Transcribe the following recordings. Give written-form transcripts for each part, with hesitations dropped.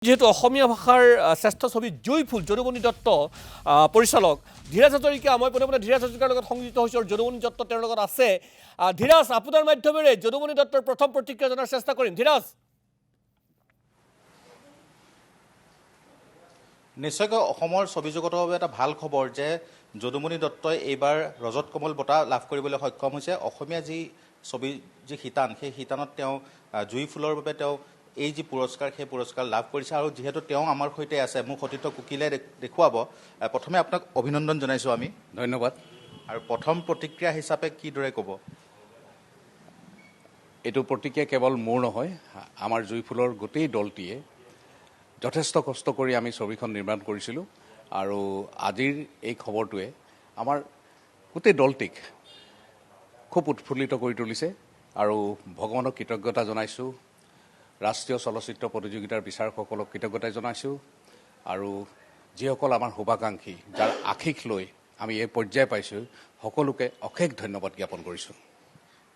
যেহেতু অসমীয়া ভাষাৰ শ্ৰেষ্ঠ ছবি জয়ফুল যদুমণি দত্ত পৰিচালক ধীৰাজ হাজৰিকা মই পোনে পোনে ধীৰাজ হাজৰিকাৰ লগত সংযুক্ত হৈছোঁ আৰু যদুমণি দত্ত তেওঁৰ লগত আছে ধীৰাজ আপোনাৰ মাধ্যমেৰে যদুমণি দত্তৰ প্ৰথম প্ৰতিক্ৰিয়া জনাৰ চেষ্টা কৰিম ধীৰাজ নিশ্চয়কৈ অসমৰ ছবি জগতৰ বাবে এটা ভাল খবৰ যে যদুমণি দত্তই এইবাৰ ৰজত কমল বঁটা লাভ কৰিবলৈ সক্ষম হৈছে অসমীয়া যি ছবি যি শিতান সেই শিতানত তেওঁ জুই ফুলৰ বাবে তেওঁ এই যি পুৰস্কাৰ সেই পুৰস্কাৰ লাভ কৰিছে আৰু যিহেতু তেওঁ আমাৰ সৈতে আছে মোক সতীৰ্থ কুকিলে দেখুৱাব প্ৰথমে আপোনাক অভিনন্দন জনাইছোঁ আমি ধন্যবাদ আৰু প্ৰথম প্ৰতিক্ৰিয়া হিচাপে কিদৰে ক'ব এইটো প্ৰতিক্ৰিয়া কেৱল মোৰ নহয় আমাৰ জুই ফুলৰ গোটেই দলটিয়ে যথেষ্ট কষ্ট কৰি আমি ছবিখন নিৰ্মাণ কৰিছিলোঁ আৰু আজিৰ এই খবৰটোৱে আমাৰ গোটেই দলটিক খুব উৎফুল্লিত কৰি তুলিছে আৰু ভগৱানক কৃতজ্ঞতা জনাইছোঁ ৰাষ্ট্ৰীয় চলচ্চিত্ৰ প্ৰতিযোগিতাৰ বিচাৰকসকলক কৃতজ্ঞতা জনাইছোঁ আৰু যিসকল আমাৰ শুভাকাংক্ষী যাৰ আশীষ লৈ আমি এই পৰ্যায় পাইছোঁ সকলোকে অশেষ ধন্যবাদ জ্ঞাপন কৰিছোঁ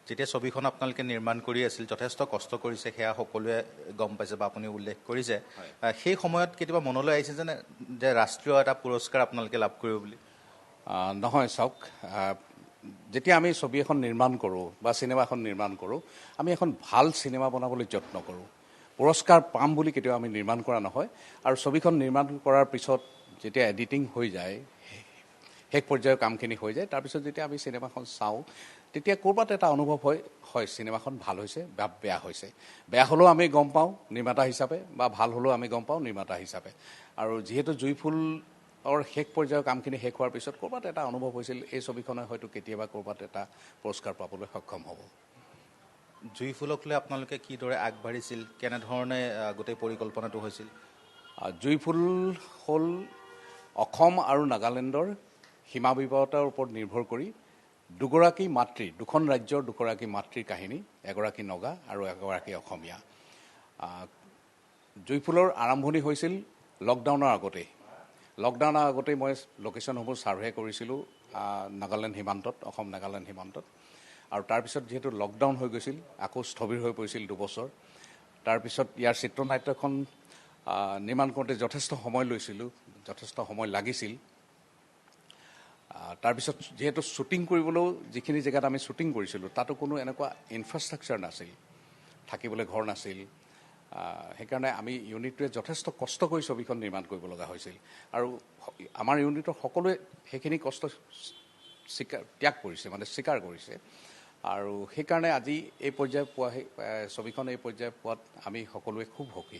যেতিয়া ছবিখন আপোনালোকে নিৰ্মাণ কৰি আছিল যথেষ্ট কষ্ট কৰিছে সেয়া সকলোৱে গম পাইছে বা আপুনি উল্লেখ কৰিছে সেই সময়ত কেতিয়াবা মনলৈ আহিছে যে ৰাষ্ট্ৰীয় এটা পুৰস্কাৰ আপোনালোকে লাভ কৰিব বুলি নহয় চাওক যেতিয়া আমি ছবি এখন নিৰ্মাণ কৰোঁ বা চিনেমা এখন নিৰ্মাণ কৰোঁ আমি এখন ভাল চিনেমা বনাবলৈ যত্ন কৰোঁ পুৰস্কাৰ পাম বুলি কেতিয়াও আমি নিৰ্মাণ কৰা নহয় আৰু ছবিখন নিৰ্মাণ কৰাৰ পিছত যেতিয়া এডিটিং হৈ যায় শেষ পৰ্যায়ৰ কামখিনি হৈ যায় তাৰপিছত যেতিয়া আমি চিনেমাখন চাওঁ তেতিয়া ক'ৰবাত এটা অনুভৱ হয় চিনেমাখন ভাল হৈছে বা বেয়া হৈছে বেয়া হ'লেও আমি গম পাওঁ নিৰ্মাতা হিচাপে বা ভাল হ'লেও আমি গম পাওঁ নিৰ্মাতা হিচাপে আৰু যিহেতু জুইফুলৰ শেষ পৰ্যায়ৰ কামখিনি শেষ হোৱাৰ পিছত ক'ৰবাত এটা অনুভৱ হৈছিল এই ছবিখনে হয়তো কেতিয়াবা ক'ৰবাত এটা পুৰস্কাৰ পাবলৈ সক্ষম হ'ব জুইফুলক লৈ আপোনালোকে কিদৰে আগবাঢ়িছিল কেনেধৰণে গোটেই পৰিকল্পনাটো হৈছিল জুইফুল হ'ল অসম আৰু নাগালেণ্ডৰ সীমা বিবাদৰ ওপৰত নিৰ্ভৰ কৰি দুগৰাকী মাতৃ দুখন ৰাজ্যৰ দুগৰাকী মাতৃৰ কাহিনী এগৰাকী নগা আৰু এগৰাকী অসমীয়া জুইফুলৰ আৰম্ভণি হৈছিল লকডাউনৰ আগতেই মই লোকেশ্যনসমূহ ছাৰ্ভে কৰিছিলোঁ নাগালেণ্ড সীমান্তত অসম নাগালেণ্ড সীমান্তত আৰু তাৰপিছত যিহেতু লকডাউন হৈ গৈছিল আকৌ স্থবিৰ হৈ পৰিছিল দুবছৰ তাৰপিছত ইয়াৰ চিত্ৰনাট্যখন নিৰ্মাণ কৰোঁতে যথেষ্ট সময় লৈছিলোঁ যথেষ্ট সময় লাগিছিল তাৰপিছত যিহেতু শ্বুটিং কৰিবলৈও যিখিনি জেগাত আমি শ্বুটিং কৰিছিলোঁ তাতো কোনো এনেকুৱা ইনফ্ৰাষ্ট্ৰাকচাৰ নাছিল থাকিবলৈ ঘৰ নাছিল সেইকাৰণে আমি ইউনিটটোৱে যথেষ্ট কষ্ট কৰি ছবিখন নিৰ্মাণ কৰিব লগা হৈছিল আৰু আমাৰ ইউনিটৰ সকলোৱে সেইখিনি কষ্ট ত্যাগ কৰিছে মানে স্বীকাৰ কৰিছে আৰু সেইকাৰণে আজি এই পৰ্যায় ছবিখন এই পৰ্যায় পোৱাত আমি সকলোৱে খুব সুখী